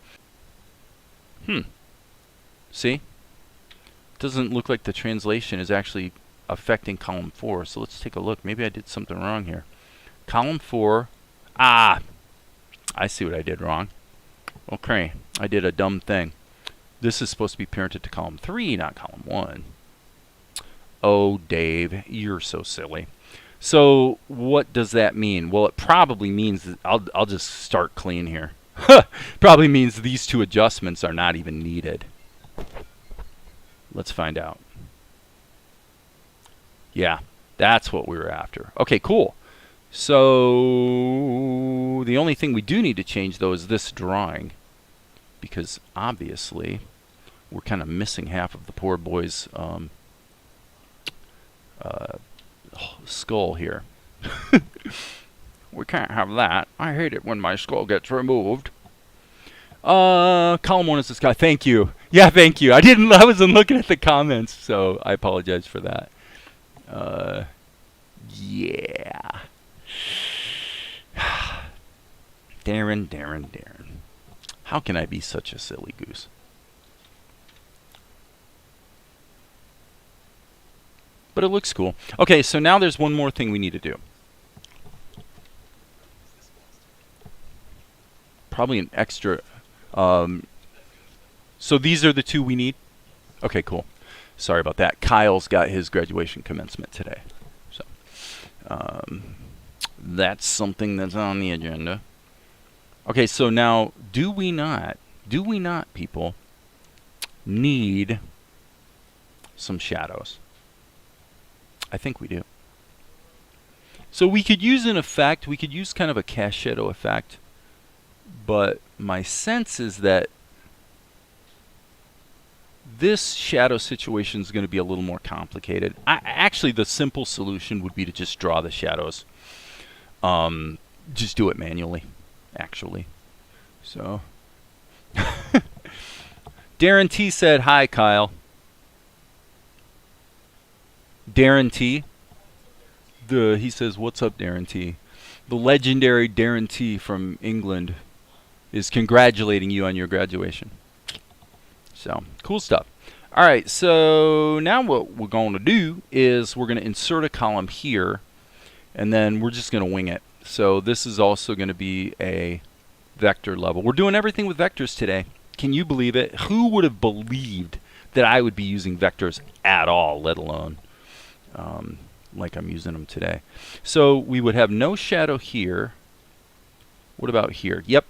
see? Doesn't look like the translation is actually affecting column 4. So let's take a look. Maybe I did something wrong here. Column 4. Ah, I see what I did wrong. Okay, I did a dumb thing. This is supposed to be parented to column 3, not column 1. Oh, Dave, you're so silly. So what does that mean? Well, it probably means that I'll just start clean here. Probably means these two adjustments are not even needed. Let's find out. Yeah, that's what we were after. Okay, cool. So the only thing we do need to change, though, is this drawing, because obviously we're kind of missing half of the poor boy's skull here. We can't have that. I hate it when my skull gets removed. Column 1 is this guy. Thank you. Yeah, thank you. I wasn't looking at the comments, so I apologize for that. Yeah. Darren. How can I be such a silly goose? But it looks cool. Okay, so now there's one more thing we need to do. Probably an extra. So these are the two we need? Okay, cool. Sorry about that. Kyle's got his graduation commencement today. So that's something that's on the agenda. Okay, so now do we not, people, need some shadows? I think we do. So we could use an effect. We could use kind of a cast shadow effect. But my sense is that this shadow situation is going to be a little more complicated. Actually, the simple solution would be to just draw the shadows. Just do it manually, actually. So, Darren T said, "Hi, Kyle." Darren T. He says, "What's up, Darren T?" The legendary Darren T from England is congratulating you on your graduation. So, cool stuff. All right, so now what we're going to do is we're going to insert a column here, and then we're just going to wing it. So this is also going to be a vector level. We're doing everything with vectors today. Can you believe it? Who would have believed that I would be using vectors at all, let alone like I'm using them today? So we would have no shadow here. What about here? Yep.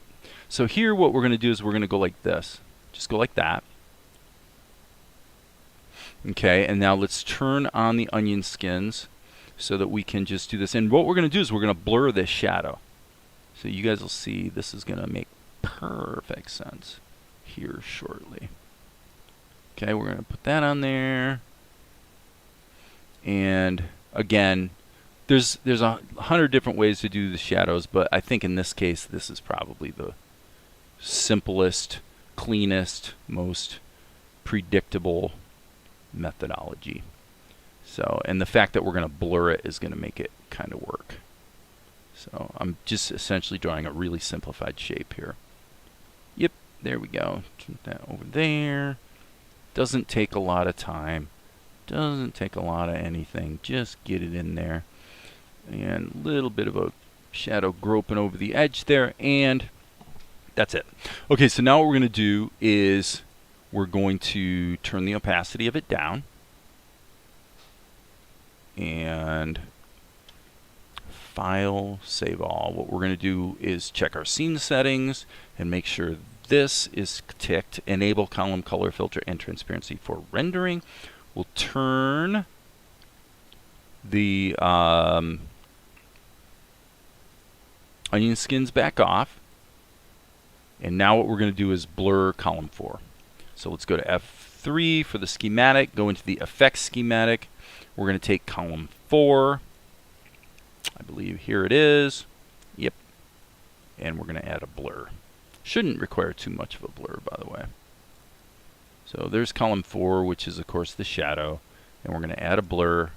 So here what we're going to do is we're going to go like this. Just go like that. Okay, and now let's turn on the onion skins so that we can just do this. And what we're going to do is we're going to blur this shadow. So you guys will see this is going to make perfect sense here shortly. Okay, we're going to put that on there. And again, there's 100 different ways to do the shadows, but I think in this case this is probably the simplest, cleanest, most predictable methodology. So, and the fact that we're going to blur it is going to make it kind of work. So I'm just essentially drawing a really simplified shape here. Yep, there we go. Turn that over there. Doesn't take a lot of time. Doesn't take a lot of anything. Just get it in there. And a little bit of a shadow groping over the edge there, and that's it. Okay, so now what we're going to do is we're going to turn the opacity of it down. And File, Save All. What we're going to do is check our scene settings and make sure this is ticked. Enable column color filter and transparency for rendering. We'll turn the onion skins back off. And now what we're going to do is blur column 4. So let's go to F3 for the schematic, go into the effects schematic. We're going to take column 4. I believe here it is. Yep. And we're going to add a blur. Shouldn't require too much of a blur, by the way. So there's column 4, which is, of course, the shadow. And we're going to add a blur.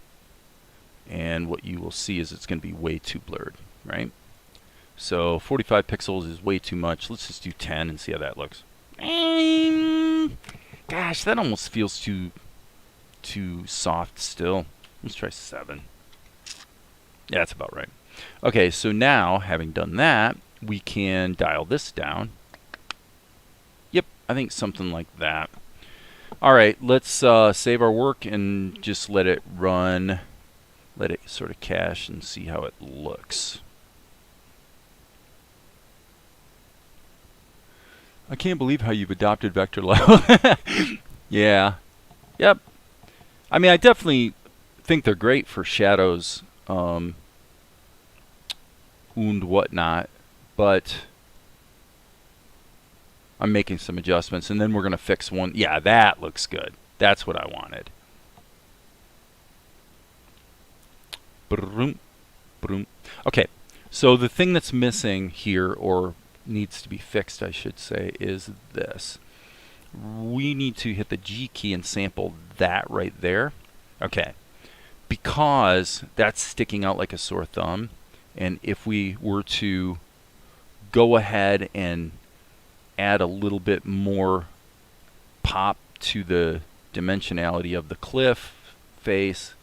And what you will see is it's going to be way too blurred, right? So 45 pixels is way too much. Let's just do 10 and see how that looks. Gosh, that almost feels too soft still. Let's try 7. Yeah, that's about right. Okay, so now, having done that, we can dial this down. Yep, I think something like that. All right, let's save our work and just let it run. Let it sort of cache and see how it looks. I can't believe how you've adopted vector level. Yeah. Yep. I mean, I definitely think they're great for shadows and whatnot, but I'm making some adjustments, and then we're going to fix one. Yeah, that looks good. That's what I wanted. Okay, so the thing that's missing here, or needs to be fixed, I should say, is this. We need to hit the G key and sample that right there. Okay, because that's sticking out like a sore thumb, and if we were to go ahead and add a little bit more pop to the dimensionality of the cliff face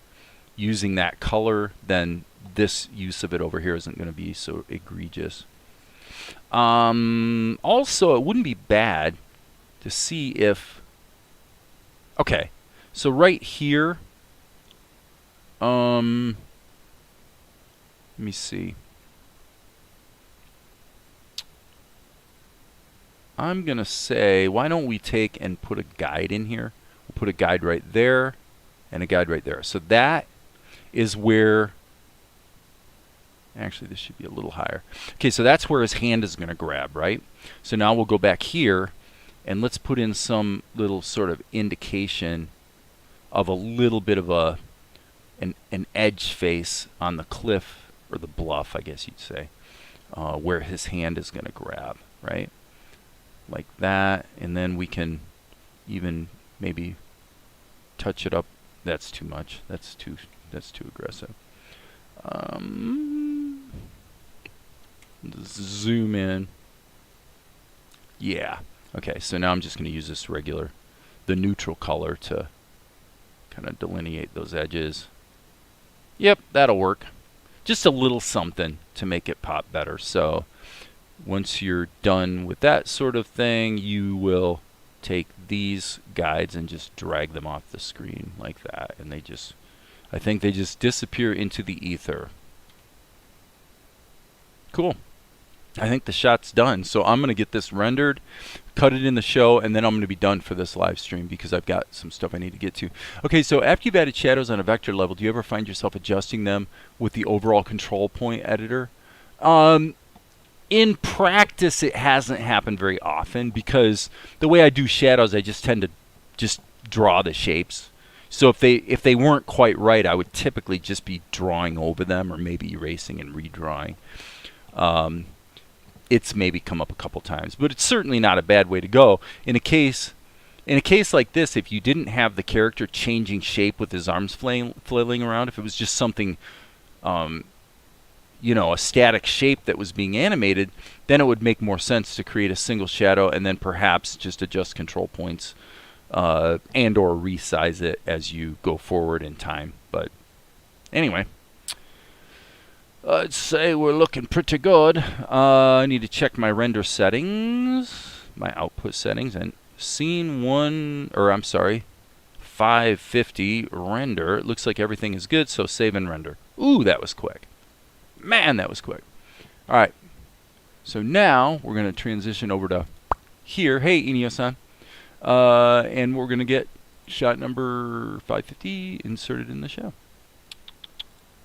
using that color, then this use of it over here isn't going to be so egregious. Also, it wouldn't be bad to see if... Okay, so right here, let me see. I'm going to say, why don't we take and put a guide in here? We'll put a guide right there and a guide right there. So that is where... Actually, this should be a little higher. Okay, so that's where his hand is going to grab, right? So now we'll go back here, and let's put in some little sort of indication of a little bit of an edge face on the cliff, or the bluff, I guess you'd say, where his hand is going to grab, right? Like that, and then we can even maybe touch it up. That's too much. That's too aggressive. Zoom in. Yeah. Okay, so now I'm just going to use this regular, the neutral color to kind of delineate those edges. Yep, that'll work. Just a little something to make it pop better. So once you're done with that sort of thing, you will take these guides and just drag them off the screen like that, and they just, I think they just disappear into the ether. Cool. I think the shot's done. So I'm going to get this rendered, cut it in the show, and then I'm going to be done for this live stream because I've got some stuff I need to get to. Okay, so after you've added shadows on a vector level, do you ever find yourself adjusting them with the overall control point editor? In practice, it hasn't happened very often because the way I do shadows, I just tend to just draw the shapes. So if they weren't quite right, I would typically just be drawing over them or maybe erasing and redrawing. It's maybe come up a couple times, but it's certainly not a bad way to go. In a case like this, if you didn't have the character changing shape with his arms flailing around, if it was just something, you know, a static shape that was being animated, then it would make more sense to create a single shadow and then perhaps just adjust control points and or resize it as you go forward in time. But anyway, I'd say we're looking pretty good. I need to check my render settings, my output settings, and scene 550 render. It looks like everything is good, so save and render. Ooh, that was quick. Man, that was quick. All right. So now we're going to transition over to here. Hey, Inio-san. And we're going to get shot number 550 inserted in the show.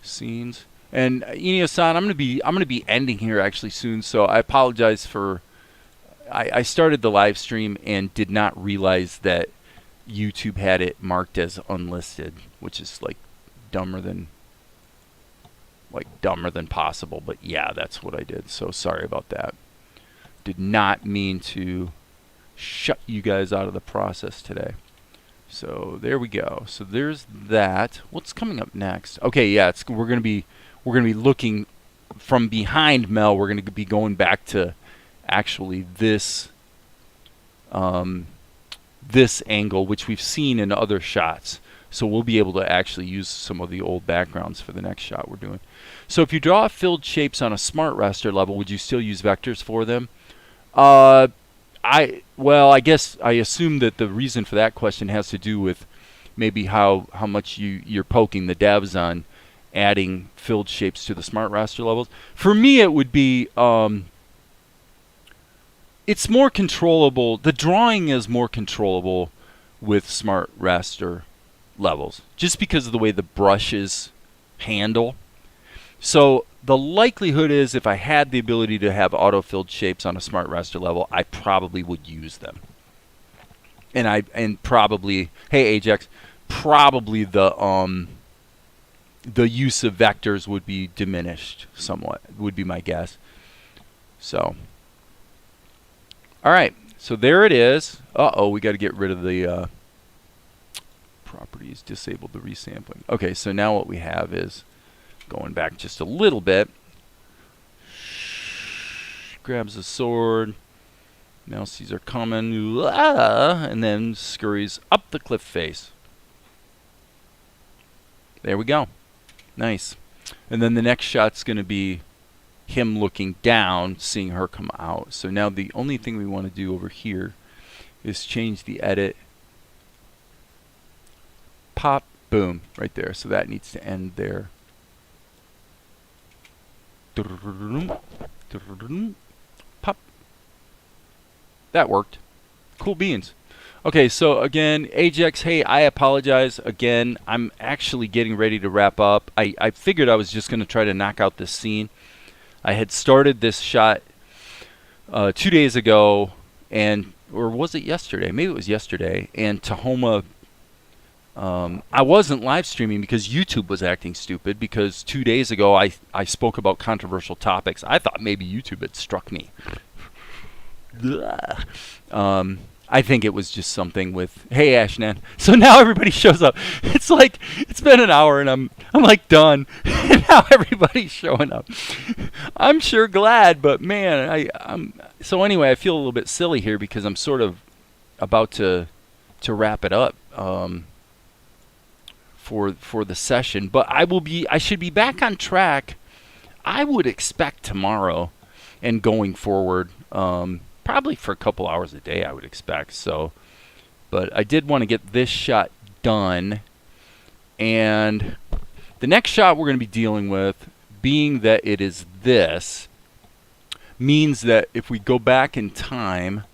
Scenes. And Inio-san, I'm going to be ending here actually soon, so I apologize for I started the live stream and did not realize that YouTube had it marked as unlisted, which is like dumber than possible, but yeah, that's what I did. So sorry about that. Did not mean to shut you guys out of the process today. So there we go. So there's that. What's coming up next? Okay, yeah, we're gonna be looking from behind Mel. We're gonna be going back to actually this this angle, which we've seen in other shots. So we'll be able to actually use some of the old backgrounds for the next shot we're doing. So if you draw filled shapes on a smart raster level, would you still use vectors for them? I guess I assume that the reason for that question has to do with maybe how much you're poking the devs on adding filled shapes to the smart raster levels. For me, it would be it's more controllable. The drawing is more controllable with smart raster levels, just because of the way the brushes handle. So the likelihood is, if I had the ability to have auto-filled shapes on a smart raster level, I probably would use them. And probably, hey Ajax, probably the use of vectors would be diminished somewhat, would be my guess. So, all right, so there it is. We got to get rid of the properties, disable the resampling. Okay, so now what we have is, going back just a little bit, grabs a sword, mousies are coming, and then scurries up the cliff face. There we go. Nice. And then the next shot's going to be him looking down, seeing her come out. So now the only thing we want to do over here is change the edit. Pop, boom, right there. So that needs to end there. Pop. That worked. Cool beans. Okay, so again, Ajax, hey, I apologize. Again, I'm actually getting ready to wrap up. I figured I was just going to try to knock out this scene. I had started this shot 2 days ago, or was it yesterday? Maybe it was yesterday. And Tahoma, I wasn't live streaming because YouTube was acting stupid, because 2 days ago I spoke about controversial topics. I thought maybe YouTube had struck me. I think it was just something with, hey Ashnan. So now everybody shows up. It's like, it's been an hour and I'm like done. And now everybody's showing up. I'm sure glad, but man, so anyway, I feel a little bit silly here because I'm sort of about to wrap it up for the session. But I should be back on track. I would expect tomorrow and going forward, probably for a couple hours a day, I would expect. So, but I did want to get this shot done. And the next shot we're going to be dealing with, being that it is this, means that if we go back in time,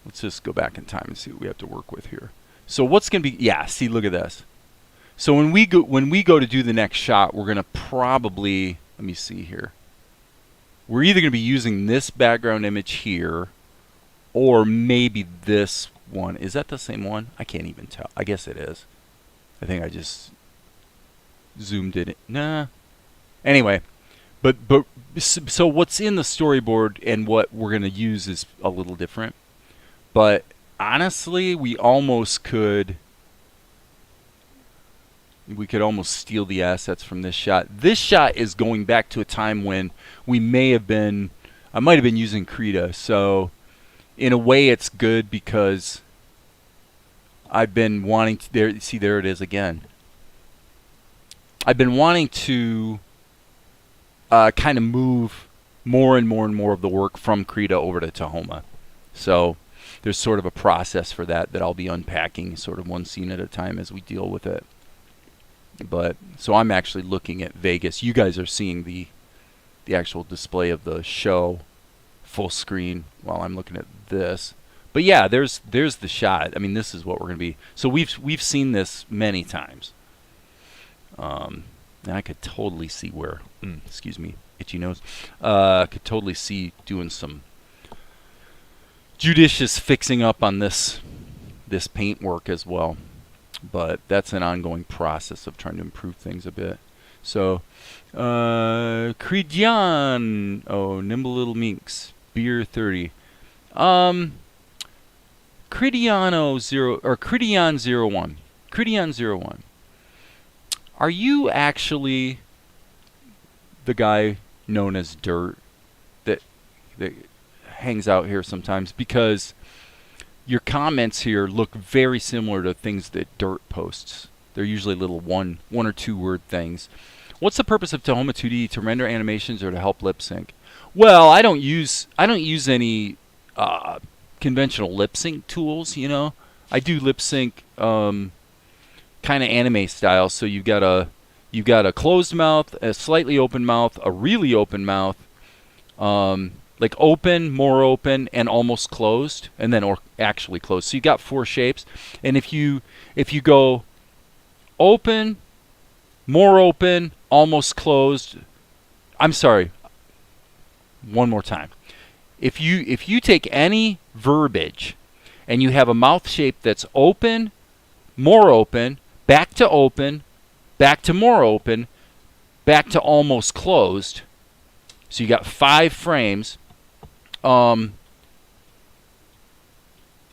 let's just go back in time and see what we have to work with here. So what's going to be, yeah, see, look at this. So when we go to do the next shot, we're going to probably, let me see here. We're either going to be using this background image here, or maybe this one. Is that the same one? I can't even tell. I guess it is. I think I just zoomed in. Nah. Anyway, but so what's in the storyboard and what we're going to use is a little different. But honestly, we could almost steal the assets from this shot. This shot is going back to a time when I might have been using Krita. So in a way it's good because I've been wanting to, there it is again. I've been wanting to kind of move more and more and more of the work from Krita over to Tahoma. So there's sort of a process for that I'll be unpacking sort of one scene at a time as we deal with it. But so I'm actually looking at Vegas. You guys are seeing the actual display of the show full screen while I'm looking at this. But yeah, there's the shot. I mean, this is what we're going to be. So we've seen this many times. And I could totally see where, excuse me, itchy nose. Could totally see doing some judicious fixing up on this paint work as well. But that's an ongoing process of trying to improve things a bit. So, Kridian, Nimble Little Minx, Beer 30. Kridian01. Kridian01. Are you actually the guy known as Dirt that hangs out here sometimes? Because your comments here look very similar to things that Dirt posts They're usually little one or two word things. What's the purpose of Tahoma2D? To render animations or to help lip sync? Well, I don't use any conventional lip sync tools. You know, I do lip sync kind of anime style. So you've got a closed mouth, a slightly open mouth, a really open mouth, like open, more open, and almost closed, and then or actually closed. So you got 4 shapes. And if you go open, more open, almost closed. I'm sorry. One more time. If you take any verbiage and you have a mouth shape that's open, more open, back to open, back to more open, back to almost closed. So you got 5 frames.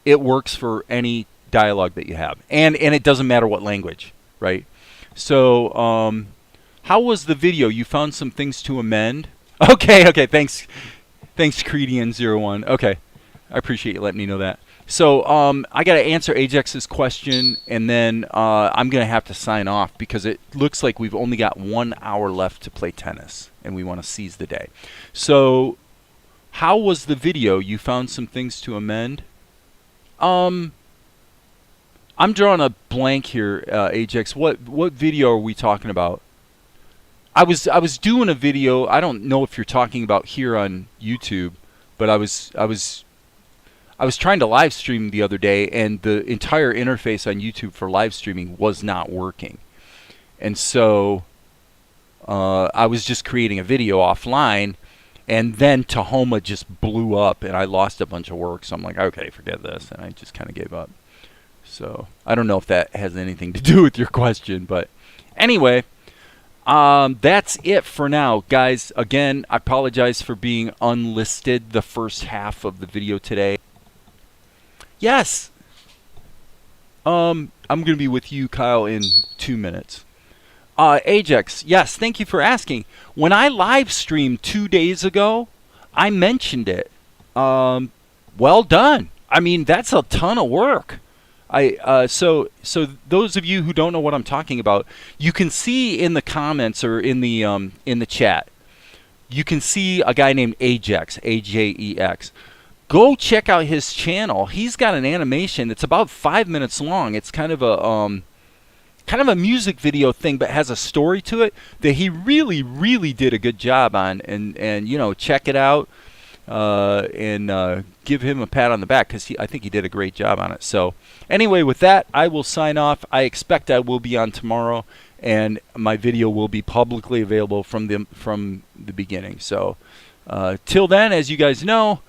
It works for any dialogue that you have, and it doesn't matter what language, right? So, how was the video? You found some things to amend? Okay, thanks, Krita01. Okay, I appreciate you letting me know that. So, I got to answer Ajax's question, and then I'm going to have to sign off because it looks like we've only got 1 hour left to play tennis, and we want to seize the day. So, how was the video? You found some things to amend? I'm drawing a blank here, Ajax. What video are we talking about? I was doing a video. I don't know if you're talking about here on YouTube, but I was trying to live stream the other day, and the entire interface on YouTube for live streaming was not working, and so I was just creating a video offline, and then Tahoma just blew up, and I lost a bunch of work. So I'm like, okay, forget this, and I just kind of gave up. So I don't know if that has anything to do with your question, but anyway, that's it for now, guys. Again, I apologize for being unlisted the first half of the video today. Yes, I'm going to be with you, Kyle, in 2 minutes. Ajax, yes, thank you for asking. When I live streamed 2 days ago, I mentioned it. Well done. I mean, that's a ton of work. So those of you who don't know what I'm talking about, you can see in the comments or in the chat, you can see a guy named Ajax, Ajex. Go check out his channel. He's got an animation that's about 5 minutes long. It's kind of a music video thing, but has a story to it that he really did a good job on. And you know, check it out and give him a pat on the back because I think he did a great job on it. So anyway, with that, I will sign off. I expect I will be on tomorrow, and my video will be publicly available from the beginning. So till then, as you guys know,